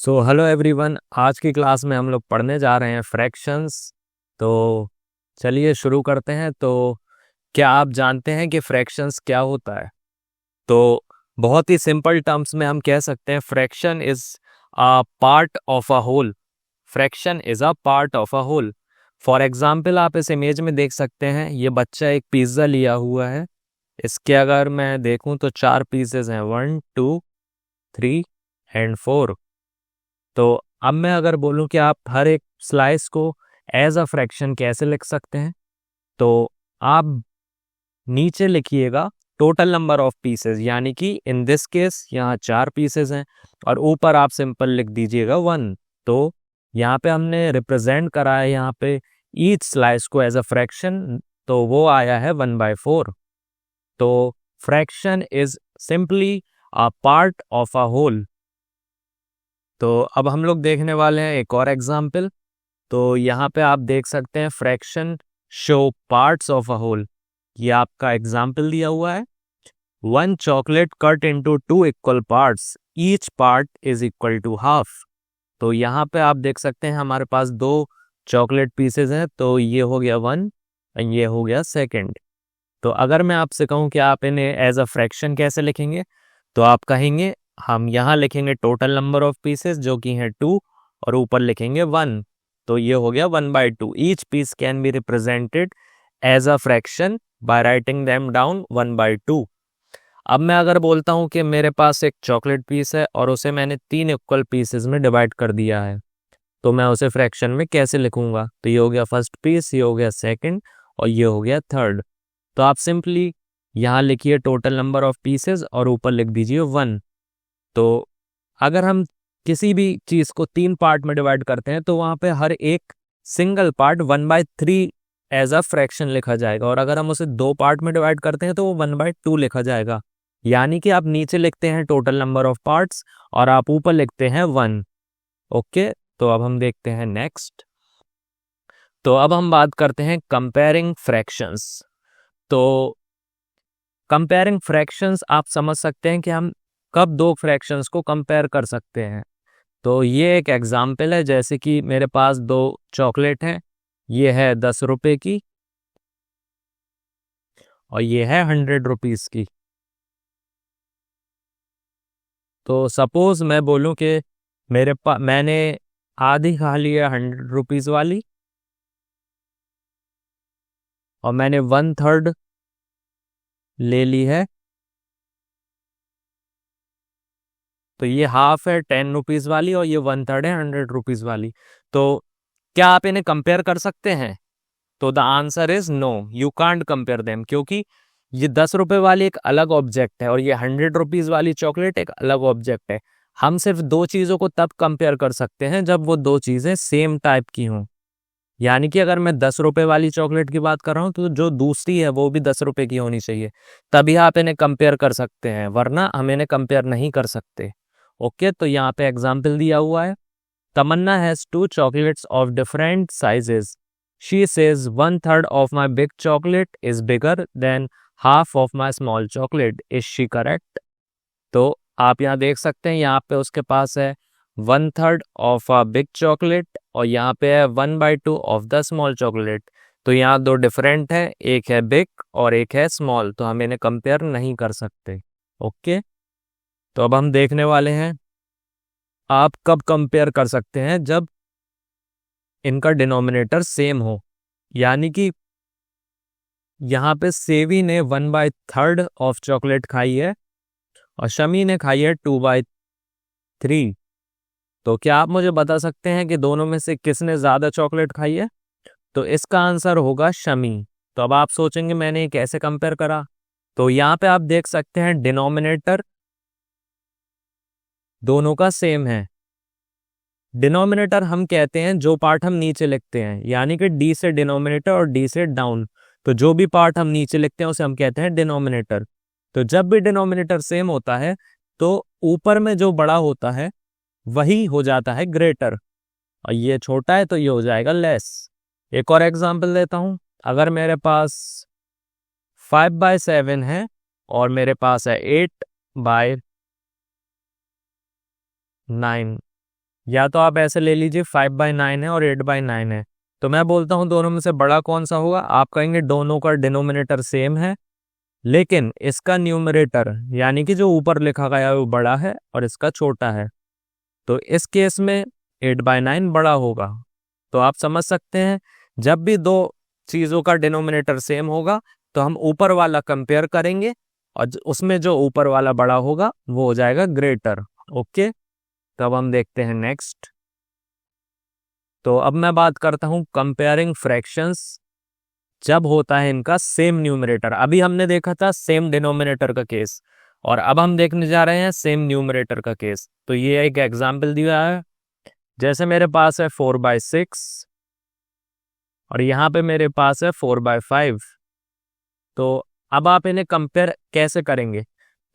So hello everyone, आज की class में हम लोग पढ़ने जा रहे हैं फ्रैक्शंस। तो चलिए शुरू करते हैं। तो क्या आप जानते हैं कि फ्रैक्शंस क्या होता है? तो बहुत ही सिंपल टर्म्स में हम कह सकते हैं fraction is a part of a whole. Fraction is a part of a whole. For example, आप इस इमेज में देख सकते हैं, ये बच्चा एक पिज्ज़ा लिया हुआ है। इसके अगर मैं देखूं तो 4 पीसेज हैं, 1 2 3 एंड 4। तो अब मैं अगर बोलूं कि आप हर एक स्लाइस को एज अ फ्रैक्शन कैसे लिख सकते हैं, तो आप नीचे लिखिएगा टोटल नंबर ऑफ पीसेस, यानी कि इन दिस केस यहाँ 4 पीसेस हैं, और ऊपर आप सिंपल लिख दीजिएगा 1। तो यहाँ पे हमने रिप्रेजेंट करा है यहाँ पे ईच स्लाइस को एज अ फ्रैक्शन, तो वो आया है 1/4। तो fraction is simply a part of a whole. तो अब हम लोग देखने वाले हैं एक और एग्जाम्पल। तो यहाँ पे आप देख सकते हैं fraction show parts of a whole. ये आपका एग्जाम्पल दिया हुआ है। 1 chocolate cut into 2 equal parts, each part is equal to half. तो यहाँ पे आप देख सकते हैं हमारे पास 2 चॉकलेट पीसेज हैं, तो ये हो गया 1 और ये हो गया सेकंड। तो अगर मैं आपसे कहूँ कि आप इन्हें एज अ फ्रैक्शन कैसे लिखेंगे, तो आप कहेंगे हम यहाँ लिखेंगे टोटल नंबर ऑफ पीसेस जो कि हैं 2, और ऊपर लिखेंगे 1। तो ये हो गया 1/2। Each piece can be represented as a fraction by writing them down 1/2। अब मैं अगर बोलता हूँ कि मेरे पास एक चॉकलेट पीस है और उसे मैंने 3 इक्वल पीसेस में डिवाइड कर दिया है, तो मैं उसे फ्रैक्शन में कैसे लिखूंगा? तो ये हो गया फर्स्ट पीस, ये हो गया सेकंड, और ये हो गया थर्ड। तो आप सिंपली यहाँ लिखिए टोटल नंबर ऑफ पीसेस और ऊपर लिख दीजिए 1। तो अगर हम किसी भी चीज को 3 पार्ट में डिवाइड करते हैं, तो वहां पे हर एक single part 1/3 as a fraction लिखा जाएगा, और अगर हम उसे 2 पार्ट में डिवाइड करते हैं तो वो 1/2 लिखा जाएगा। यानी कि आप नीचे लिखते हैं टोटल नंबर ऑफ पार्ट्स और आप ऊपर लिखते हैं 1। ओके, तो अब हम देखते हैं नेक्स्ट। तो अब हम बात करते हैं कंपेयरिंग फ्रैक्शंस। तो कंपेयरिंग फ्रैक्शंस आप समझ सकते हैं कि हम कब 2 फ्रैक्शंस को कंपेयर कर सकते हैं। तो ये एक एग्जाम्पल है, जैसे कि मेरे पास 2 चॉकलेट हैं, ये है 10 रुपए की और ये है 100 रुपीज की। तो सपोज मैं बोलूं कि मैंने आधी खा ली है 100 रुपीज वाली, और मैंने 1/3 ले ली है, तो ये हाफ है 10 रुपीज वाली और ये 1/3 है 100 रुपीज वाली। तो क्या आप इन्हें कंपेयर कर सकते हैं? तो the answer is no, you can't compare them, क्योंकि ये 10 रुपए वाली एक अलग ऑब्जेक्ट है और ये 100 रुपीज वाली चॉकलेट एक अलग ऑब्जेक्ट है। हम सिर्फ 2 चीजों को तब कंपेयर कर सकते हैं जब वो 2 चीजें सेम टाइप की हों। यानी कि अगर मैं 10 रुपए वाली चॉकलेट की बात कर रहा हूँ, तो जो दूसरी है वो भी 10 रुपए की होनी चाहिए, तभी आप इन्हें कंपेयर कर सकते हैं, वरना हम इन्हें कंपेयर नहीं कर सकते। ओके, तो यहाँ पे एग्जाम्पल दिया हुआ है। तमन्ना has 2 chocolates of different sizes. She says 1/3 of my big chocolate is bigger than half of my small chocolate. Is she correct? तो आप यहाँ देख सकते हैं, यहाँ पे उसके पास है 1/3 of a big chocolate और यहाँ पे है 1/2 of the small chocolate। तो यहाँ 2 डिफरेंट है, एक है बिग और एक है स्मॉल, तो हम इन्हें कंपेयर नहीं कर सकते। ओके, तो अब हम देखने वाले हैं आप कब कंपेयर कर सकते हैं, जब इनका डिनोमिनेटर सेम हो। यानी कि यहाँ पे सेवी ने 1/3 ऑफ चॉकलेट खाई है और शमी ने खाई है 2/3। तो क्या आप मुझे बता सकते हैं कि दोनों में से किसने ज्यादा चॉकलेट खाई है? तो इसका आंसर होगा शमी। तो अब आप सोचेंगे मैंने ये कैसे कंपेयर करा? तो यहाँ पे आप देख सकते हैं डिनोमिनेटर दोनों का सेम है। डिनोमिनेटर हम कहते हैं जो पार्ट हम नीचे लिखते हैं, यानी कि डी से डिनोमिनेटर और डी से डाउन। तो जो भी पार्ट हम नीचे लिखते हैं उसे हम कहते हैं डिनोमिनेटर। तो जब भी डिनोमिनेटर सेम होता है, तो ऊपर में जो बड़ा होता है वही हो जाता है ग्रेटर, और ये छोटा है तो ये हो जाएगा लेस। एक और एग्जांपल देता हूं। अगर मेरे पास 5/7 है और मेरे पास है 8/9, या तो आप ऐसे ले लीजिए 5/9 है और 8/9 है, तो मैं बोलता हूँ दोनों में से बड़ा कौन सा होगा। आप कहेंगे दोनों का डिनोमिनेटर सेम है, लेकिन इसका न्यूमरेटर यानी कि जो ऊपर लिखा गया है वो बड़ा है और इसका छोटा है, तो इस केस में 8/9 बड़ा होगा। तो आप समझ सकते हैं जब भी दो चीज़ों का डिनोमिनेटर सेम होगा तो हम ऊपर वाला कंपेयर करेंगे और उसमें जो ऊपर वाला बड़ा होगा वो हो जाएगा ग्रेटर। ओके, तो अब हम देखते हैं नेक्स्ट। तो अब मैं बात करता हूं कंपेयरिंग फ्रैक्शंस जब होता है इनका सेम न्यूमरेटर। अभी हमने देखा था सेम डिनोमिनेटर का केस, और अब हम देखने जा रहे हैं सेम न्यूमरेटर का केस। तो ये एक एग्जाम्पल दिया है, जैसे मेरे पास है 4/6 और यहाँ पे मेरे पास है 4/5। तो अब आप इन्हें कंपेयर कैसे करेंगे,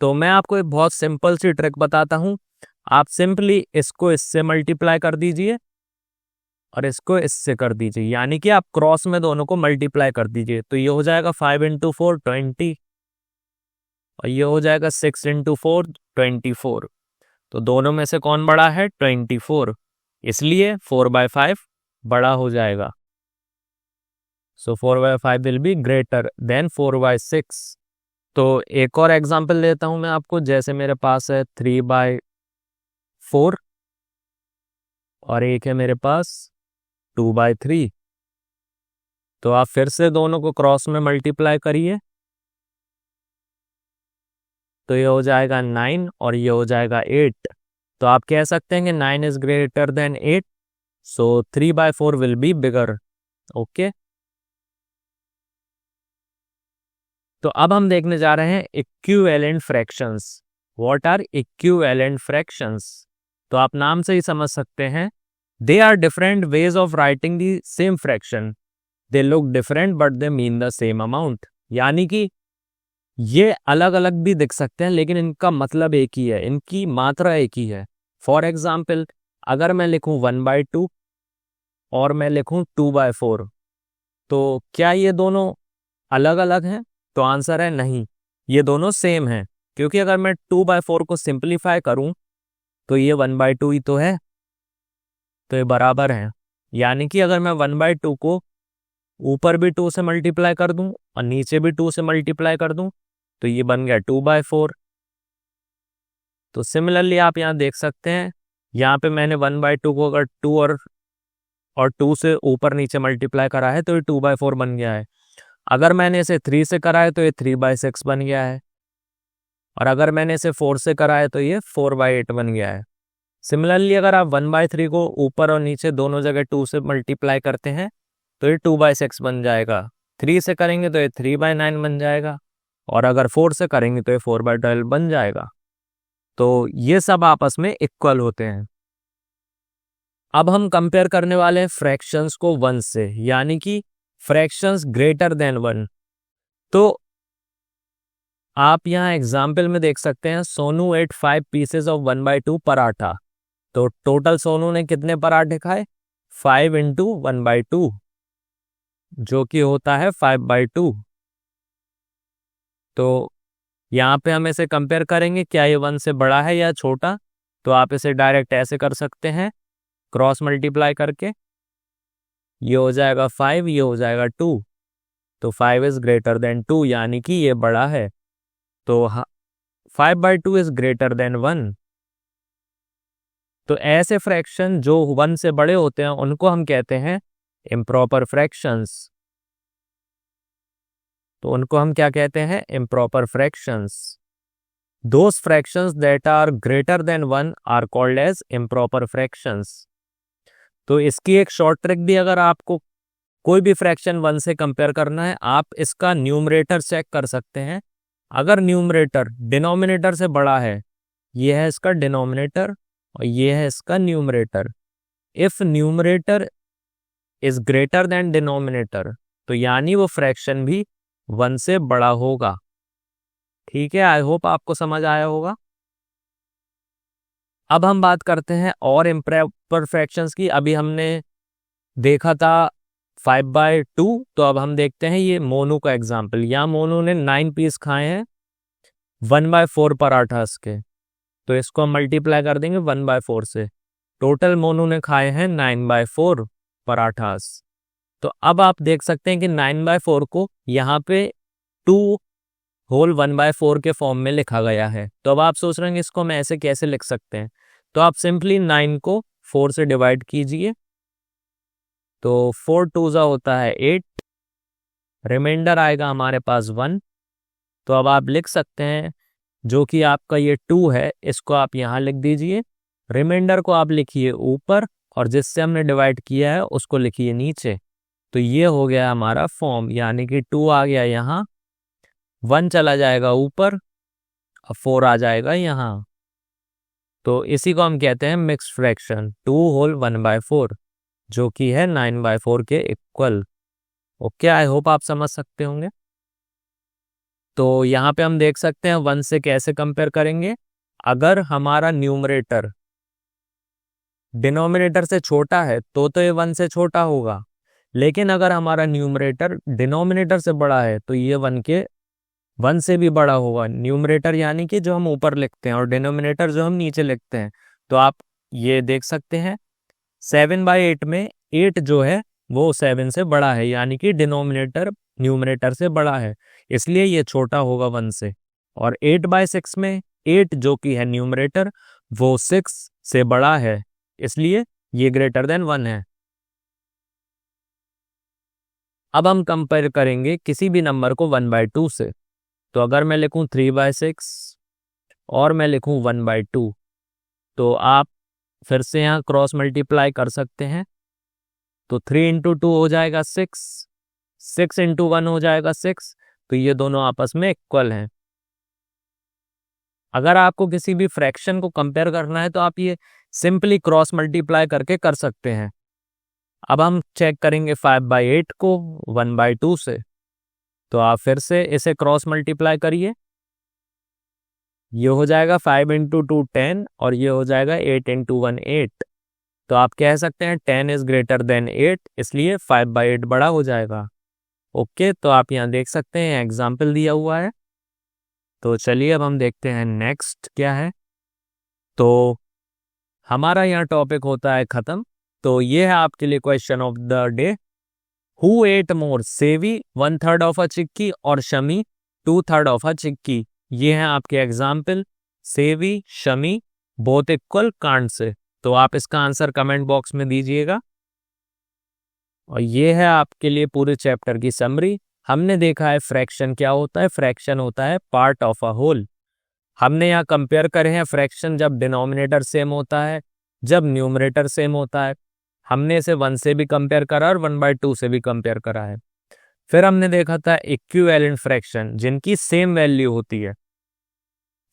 तो मैं आपको एक बहुत सिंपल सी ट्रिक बताता हूँ। आप सिंपली इसको इससे मल्टीप्लाई कर दीजिए और इसको इससे कर दीजिए, यानी कि आप क्रॉस में दोनों को मल्टीप्लाई कर दीजिए। तो ये हो जाएगा 5 × 4 20 और ये हो जाएगा 6 × 4 24। तो दोनों में से कौन बड़ा है? 24, इसलिए 4/5 बड़ा हो जाएगा। सो 4/5 विल बी ग्रेटर देन 4/6। तो एक और एग्जांपल लेता हूं मैं आपको, जैसे मेरे पास है 3/4 और एक है मेरे पास 2/3। तो आप फिर से दोनों को क्रॉस में मल्टीप्लाई करिए, तो ये हो जाएगा 9 और ये हो जाएगा 8। तो आप कह सकते हैं कि 9 is greater than 8, so 3/4 will be bigger. Okay, तो अब हम देखने जा रहे हैं equivalent fractions. What are equivalent fractions? तो आप नाम से ही समझ सकते हैं, they are different ways of writing the same fraction, they look different but they mean the same amount. यानी कि ये अलग अलग भी दिख सकते हैं लेकिन इनका मतलब एक ही है, इनकी मात्रा एक ही है। फॉर एग्जाम्पल, अगर मैं लिखूं 1/2 और मैं लिखूं 2/4, तो क्या ये दोनों अलग अलग हैं? तो आंसर है नहीं, ये दोनों सेम हैं, क्योंकि अगर मैं 2/4 को सिंप्लीफाई करूं तो ये 1/2 ही तो है, तो ये बराबर हैं। यानी कि अगर मैं 1/2 को ऊपर भी 2 से मल्टीप्लाई कर दूं और नीचे भी 2 से मल्टीप्लाई कर दूं तो ये बन गया 2/4। तो सिमिलरली आप यहाँ देख सकते हैं, यहाँ पे मैंने 1/2 को अगर 2 और 2 से ऊपर नीचे मल्टीप्लाई करा है तो ये 2/4 बन गया है। अगर मैंने इसे 3 से करा है तो ये 3/6 बन गया है, और अगर मैंने इसे 4 से करा है तो ये 4/8 बन गया है। सिमिलरली अगर आप 1/3 को ऊपर और नीचे दोनों जगह 2 से मल्टीप्लाई करते हैं तो ये 2/6 बन जाएगा। 3 से करेंगे तो ये 3/9 बन जाएगा, और अगर 4 से करेंगे तो ये 4/12 बन जाएगा। तो ये सब आपस में इक्वल होते हैं। अब हम कंपेयर करने वाले हैं फ्रैक्शंस को 1 से, यानी कि फ्रैक्शंस ग्रेटर देन 1। तो आप यहाँ एग्जाम्पल में देख सकते हैं, Sonu ate 5 pieces of 1/2 paratha. तो टोटल सोनू ने कितने पराठे खाए? 5 × 1/2, जो कि होता है 5/2। तो यहाँ पे हम इसे कंपेयर करेंगे, क्या ये 1 से बड़ा है या छोटा? तो आप इसे डायरेक्ट ऐसे कर सकते हैं, क्रॉस मल्टीप्लाई करके। ये हो जाएगा 5, ये हो जाएगा 2, तो 5 इज ग्रेटर देन 2, यानी कि ये बड़ा है। तो 5/2 इज ग्रेटर देन 1। तो ऐसे फ्रैक्शन जो 1 से बड़े होते हैं उनको हम कहते हैं इम्प्रॉपर फ्रैक्शंस। तो उनको हम क्या कहते हैं? Improper fractions. Those fractions that are greater than 1 are called as improper fractions. तो इसकी एक शॉर्ट ट्रिक भी, अगर आपको कोई भी फ्रैक्शन 1 से कंपेयर करना है, आप इसका न्यूमरेटर चेक कर सकते हैं। अगर न्यूमरेटर डिनोमिनेटर से बड़ा है, ये है इसका डिनोमिनेटर और ये है इसका numerator. If numerator is greater than denominator, तो यानी वो फ्रैक्शन भी 1 से बड़ा होगा। ठीक है, आई होप आपको समझ आया होगा। अब हम बात करते हैं और इम्प्रॉपर फ्रैक्शंस की। अभी हमने देखा था 5/2, तो अब हम देखते हैं ये मोनू का एग्जाम्पल। यहाँ मोनू ने 9 पीस खाए हैं 1/4 पराठास के, तो इसको हम मल्टीप्लाई कर देंगे 1/4 से। टोटल मोनू ने खाए हैं 9/4 पराठास। तो अब आप देख सकते हैं कि 9/4 को यहाँ पे 2 होल 1/4 के फॉर्म में लिखा गया है। तो अब आप सोच रहे हैं इसको हम ऐसे कैसे लिख सकते हैं। तो आप सिंपली 9 को 4 से डिवाइड कीजिए, तो 4 2 होता है 8, रिमाइंडर आएगा हमारे पास 1। तो अब आप लिख सकते हैं जो कि आपका ये 2 है इसको आप यहाँ लिख दीजिए, रिमाइंडर को आप लिखिए ऊपर और जिससे हमने डिवाइड किया है उसको लिखिए नीचे। तो ये हो गया हमारा फॉर्म, यानी कि 2 आ गया यहाँ, 1 चला जाएगा ऊपर और 4 आ जाएगा यहाँ। तो इसी को हम कहते हैं मिक्स्ड फ्रैक्शन, 2 होल 1/4 जो कि है 9/4 के इक्वल। ओके, आई होप आप समझ सकते होंगे। तो यहाँ पे हम देख सकते हैं 1 से कैसे कंपेयर करेंगे। अगर हमारा न्यूमरेटर डिनोमिनेटर से छोटा है तो ये 1 से छोटा होगा, लेकिन अगर हमारा न्यूमरेटर डिनोमिनेटर से बड़ा है तो ये 1 से भी बड़ा होगा। न्यूमरेटर यानी कि जो हम ऊपर लिखते हैं और डिनोमिनेटर जो हम नीचे लिखते हैं। तो आप ये देख सकते हैं 7/8 में 8 जो है वो 7 से बड़ा है, यानी कि डिनोमिनेटर न्यूमरेटर से बड़ा है, इसलिए ये छोटा होगा 1 से। और 8/6 में 8 जो कि है न्यूमरेटर वो 6 से बड़ा है, इसलिए ये ग्रेटर देन 1 है। अब हम कंपेयर करेंगे किसी भी नंबर को 1/2 से। तो अगर मैं लिखूं 3/6 और मैं लिखूं 1/2, तो आप फिर से यहाँ क्रॉस मल्टीप्लाई कर सकते हैं। तो 3 × 2 हो जाएगा 6, 6 × 1 हो जाएगा 6। तो ये दोनों आपस में इक्वल हैं। अगर आपको किसी भी फ्रैक्शन को कंपेयर करना है तो आप ये सिंपली क्रॉस मल्टीप्लाई करके कर सकते हैं। अब हम चेक करेंगे 5/8 को 1/2 से। तो आप फिर से इसे क्रॉस मल्टीप्लाई करिए, ये हो जाएगा 5 × 2 10 और ये हो जाएगा 8 × 1 8। तो आप कह सकते हैं 10 इज ग्रेटर देन 8, इसलिए 5/8 बड़ा हो जाएगा। ओके, तो आप यहाँ देख सकते हैं एग्जाम्पल दिया हुआ है। तो चलिए अब हम देखते हैं नेक्स्ट क्या है। तो हमारा यहाँ टॉपिक होता है खत्म। तो ये है आपके लिए question of the day. Who ate more, सेवी 1/3 ऑफ अ चिक्की और शमी 2/3 ऑफ अ चिक्की। ये है आपके एग्जाम्पल, सेवी Shami both equal can't say. तो आप इसका आंसर कमेंट बॉक्स में दीजिएगा। और ये है आपके लिए पूरे चैप्टर की समरी। हमने देखा है फ्रैक्शन क्या होता है। फ्रैक्शन होता है पार्ट ऑफ अ होल। हमने यहाँ कंपेयर करे हैं फ्रैक्शन जब डिनोमिनेटर सेम होता है, जब न्यूमरेटर सेम होता है। हमने इसे 1 से भी कंपेयर करा और 1/2 से भी कंपेयर करा है। फिर हमने देखा था इक्विवेलेंट फ्रैक्शन जिनकी सेम वैल्यू होती है।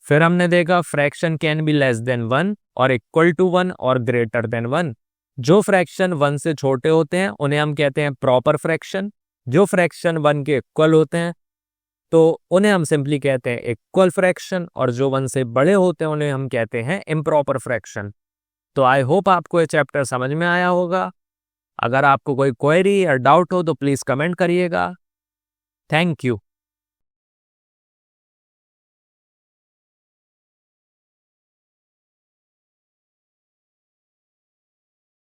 फिर हमने देखा fraction can be less than 1 और इक्वल टू 1 और ग्रेटर देन 1। जो फ्रैक्शन 1 से छोटे होते हैं उन्हें हम कहते हैं प्रॉपर फ्रैक्शन। जो फ्रैक्शन 1 के इक्वल होते हैं तो उन्हें हम सिंपली कहते हैं इक्वल फ्रैक्शन, और जो 1 से बड़े होते हैं उन्हें हम कहते हैं इम्प्रॉपर फ्रैक्शन। तो आई होप आपको ये चैप्टर समझ में आया होगा। अगर आपको कोई क्वेरी या डाउट हो तो प्लीज़ कमेंट करिएगा। Thank you.